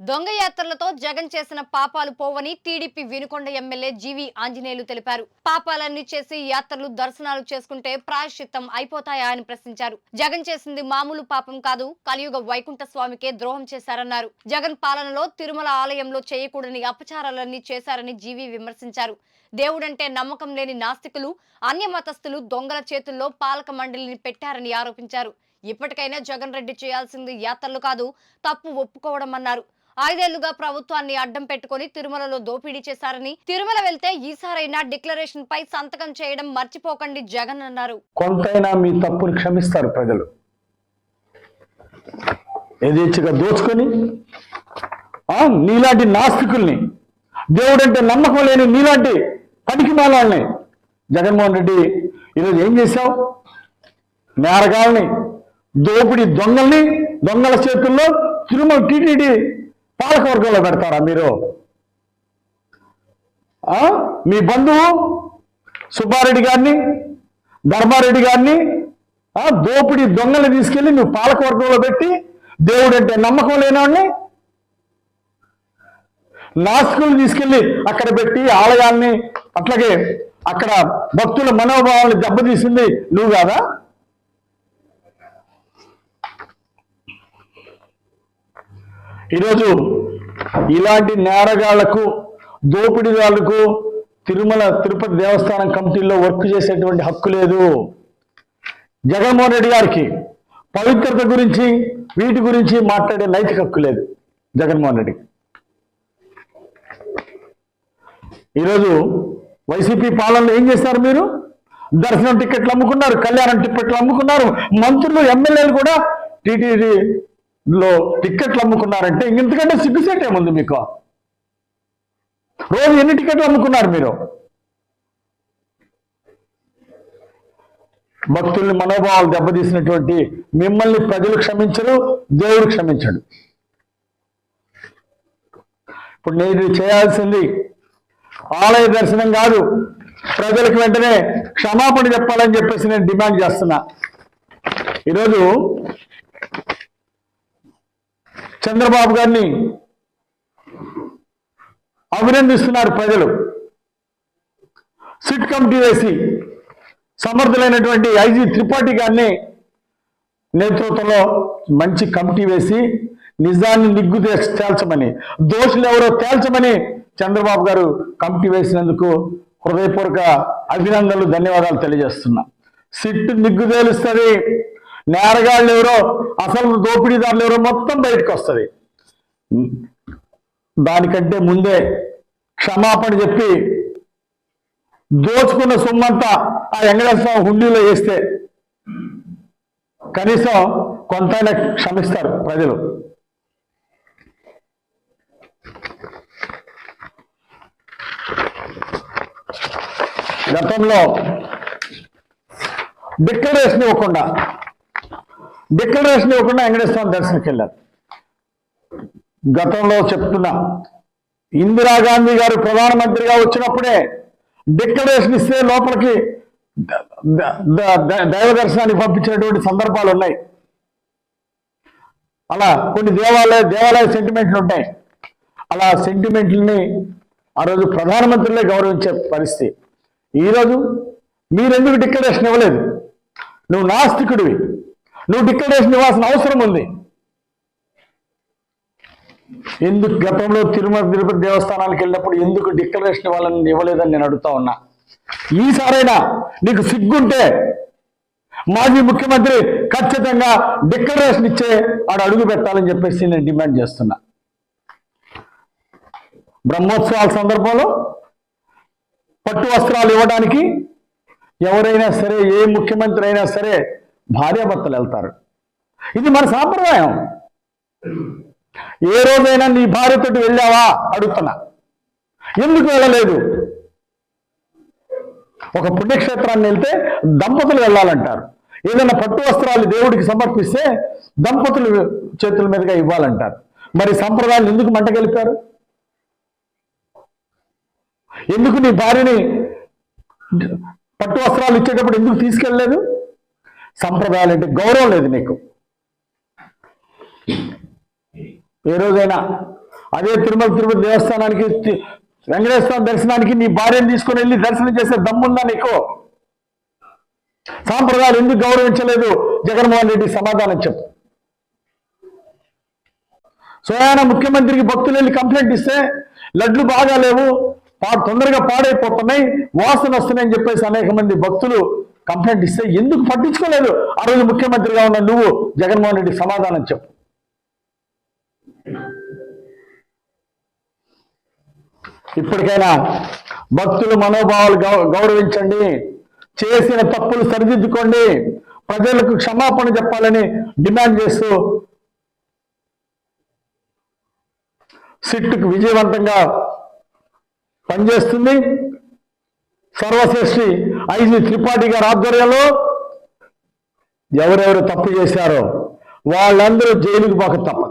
దొంగ యాత్రలతో జగన్ చేసిన పాపాలు పోవని టీడీపీ వినుకొండ ఎమ్మెల్యే జీవి ఆంజనేయులు తెలిపారు. పాపాలన్నీ చేసి యాత్రలు దర్శనాలు చేసుకుంటే ప్రాయశ్చిత్తం అయిపోతాయా అని ప్రశ్నించారు. జగన్ చేసింది మామూలు పాపం కాదు, కలియుగ వైకుంఠ స్వామికే ద్రోహం చేశారన్నారు. జగన్ పాలనలో తిరుమల ఆలయంలో చేయకూడని అపచారాలన్నీ చేశారని జీవి విమర్శించారు. దేవుడంటే నమ్మకం లేని నాస్తికులు, అన్య మతస్థులు దొంగల చేతుల్లో పాలక మండలిని పెట్టారని ఆరోపించారు. ఇప్పటికైనా జగన్ రెడ్డి చేయాల్సింది యాత్రలు కాదు, తప్పు ఒప్పుకోవడం అన్నారు. 5 ఏళ్లుగా ప్రభుత్వాన్ని అడ్డం పెట్టుకుని తిరుమలలో దోపిడీ చేశారని, తిరుమల వెళ్తే ఈసారైనా డిక్లరేషన్ పై సంతకం చేయడం మర్చిపోకండి జగన్ అన్నారు. కొంతైనా మీ తప్పుని క్షమిస్తారు ప్రజలు. యథేచ్ఛగా దోచుకొని నీలాంటి నాస్తికుల్ని, దేవుడంటే నమ్మకం లేని నీలాంటి పనికి మాలాల్ని జగన్మోహన్ రెడ్డి ఈరోజు ఏం చేశావు? నేరగాల్ని, దోపిడీ దొంగల్ని, దొంగల చేతుల్లో తిరుమల టీటీడీ పాలకవర్గంలో పెడతారా మీరు? మీ బంధువు సుబ్బారెడ్డి గారిని, ధర్మారెడ్డి గారిని దోపిడీ దొంగల్ని తీసుకెళ్లి నువ్వు పాలకవర్గంలో పెట్టి, దేవుడంటే నమ్మకం లేనివాడిని నాస్తికులు తీసుకెళ్లి అక్కడ పెట్టి ఆలయాల్ని, అట్లాగే అక్కడ భక్తుల మనోభావాలను దెబ్బతీసింది నువ్వు కాదా? ఈరోజు ఇలాంటి నేరగాళ్లకు, దోపిడీదారులకు తిరుమల తిరుపతి దేవస్థానం కమిటీల్లో వర్క్ చేసేటువంటి హక్కు లేదు. జగన్మోహన్ రెడ్డి గారికి పవిత్రత గురించి, వీటి గురించి మాట్లాడే నైతిక హక్కు లేదు జగన్మోహన్ రెడ్డికి. ఈరోజు వైసీపీ పాలనలో ఏం చేస్తారు మీరు? దర్శనం టికెట్లు అమ్ముకున్నారు, కళ్యాణం టికెట్లు అమ్ముకున్నారు, మంత్రులు, ఎమ్మెల్యేలు కూడా టీటీడీలో టికెట్లు అమ్ముకున్నారంటే ఇంతకంటే సిగ్గుసేట్ ఏముంది మీకు? రోజు ఎన్ని టికెట్లు అమ్ముకున్నారు మీరు? భక్తుల్ని మనోభావాలు దెబ్బతీసినటువంటి మిమ్మల్ని ప్రజలు క్షమించరు, దేవుడు క్షమించడు. ఇప్పుడు నేను చేయాల్సింది ఆలయ దర్శనం కాదు, ప్రజలకు వెంటనే క్షమాపణ చెప్పాలని చెప్పేసి నేను డిమాండ్ చేస్తున్నా. ఈరోజు చంద్రబాబు గారిని అభినందిస్తున్నారు ప్రజలు. సిట్ కమిటీ వేసి సమర్థులైనటువంటి ఐజీ త్రిపాఠి గారిని నేతృత్వంలో మంచి కమిటీ వేసి నిజాన్ని నిగ్గు తేల్చమని, దోషులు ఎవరో తేల్చమని చంద్రబాబు గారు కమిటీ వేసినందుకు హృదయపూర్వక అభినందనలు, ధన్యవాదాలు తెలియజేస్తున్నా. సిట్టు నిగ్గు తేలుస్తుంది, నేరగాళ్ళు ఎవరో, అసలు దోపిడీదారులు ఎవరో మొత్తం బయటకు వస్తుంది. దానికంటే ముందే క్షమాపణ చెప్పి దోచుకున్న సొమ్మంతా ఆ వెంకటేశ్వర హుండీలో వేస్తే కనీసం కొంతైనా క్షమిస్తారు ప్రజలు. గతంలో డిక్లరేషన్ ఇవ్వకుండా వెంకటేశ్వర దర్శనకి వెళ్ళారు. గతంలో చెప్తున్నా, ఇందిరాగాంధీ గారు ప్రధానమంత్రిగా వచ్చినప్పుడే డిక్లరేషన్ ఇస్తే లోపలికి దైవ దర్శనానికి పంపించినటువంటి సందర్భాలు ఉన్నాయి. అలా కొన్ని దేవాలయ సెంటిమెంట్లు ఉంటాయి. అలా సెంటిమెంట్లని ఆ రోజు ప్రధానమంత్రులే గౌరవించే పరిస్థితి. ఈరోజు మీరెందుకు డిక్లరేషన్ ఇవ్వలేదు? నువ్వు నాస్తికుడివి, నువ్వు డిక్లరేషన్ ఇవ్వాల్సిన అవసరం ఉంది. ఎందుకు గతంలో తిరుపతి దేవస్థానానికి వెళ్ళినప్పుడు ఎందుకు డిక్లరేషన్ ఇవ్వలేదని నేను అడుగుతా ఉన్నా. ఈసారైనా నీకు సిగ్గుంటే మాజీ ముఖ్యమంత్రి ఖచ్చితంగా డిక్లరేషన్ ఇచ్చే ఆడ అడుగు పెట్టాలని చెప్పేసి నేను డిమాండ్ చేస్తున్నా. బ్రహ్మోత్సవాల సందర్భంలో పట్టు వస్త్రాలు ఇవ్వడానికి ఎవరైనా సరే, ఏ ముఖ్యమంత్రి అయినా సరే భార్యాభర్తలు వెళ్తారు. ఇది మన సాంప్రదాయం. ఏ రోజైనా నీ భార్యతోటి వెళ్ళావా అడుగుతున్నా. ఎందుకు వెళ్ళలేదు? ఒక పుణ్యక్షేత్రాన్ని వెళ్తే దంపతులు వెళ్ళాలంటారు. ఏదైనా పట్టు వస్త్రాలు దేవుడికి సమర్పిస్తే దంపతులు చేతుల మీదుగా ఇవ్వాలంటారు. మరి సంప్రదాయాలు ఎందుకు మంటగలిపారు? ఎందుకు నీ భార్యని పట్టు వస్త్రాలు ఇచ్చేటప్పుడు ఎందుకు తీసుకెళ్ళలేదు? సంప్రదాయాలు అంటే గౌరవం లేదు నీకు. ఏ రోజైనా అదే తిరుపతి దేవస్థానానికి వెంకటేశ్వర దర్శనానికి నీ భార్యను తీసుకుని వెళ్ళి దర్శనం చేసే దమ్ముందా నీకు? సాంప్రదాయాలు ఎందుకు గౌరవించలేదు? జగన్మోహన్ రెడ్డి సమాధానం చెప్పు. స్వయాన ముఖ్యమంత్రికి భక్తులు వెళ్ళి కంప్లైంట్ ఇస్తే లడ్లు బాగా లేవు, తొందరగా పాడైపోతున్నాయి, వాసన వస్తున్నాయని చెప్పేసి అనేక మంది భక్తులు కంప్లైంట్ ఇస్తే ఎందుకు పట్టించుకోలేదు? ఆ రోజు ముఖ్యమంత్రిగా ఉన్న నువ్వు జగన్మోహన్ రెడ్డి సమాధానం చెప్పు. ఇప్పటికైనా భక్తుల మనోభావాలు గౌరవించండి, చేసిన తప్పులు సరిదిద్దుకోండి, ప్రజలకు క్షమాపణ చెప్పాలని డిమాండ్ చేస్తూ సిట్టుకు విజయవంతంగా పనిచేస్తుంది. సర్వశ్రేష్ఠి ఐజీ త్రిపాఠి గారి ఆధ్వర్యంలో ఎవరెవరు తప్పు చేశారో వాళ్ళందరూ జైలుకు పోక తప్పదు.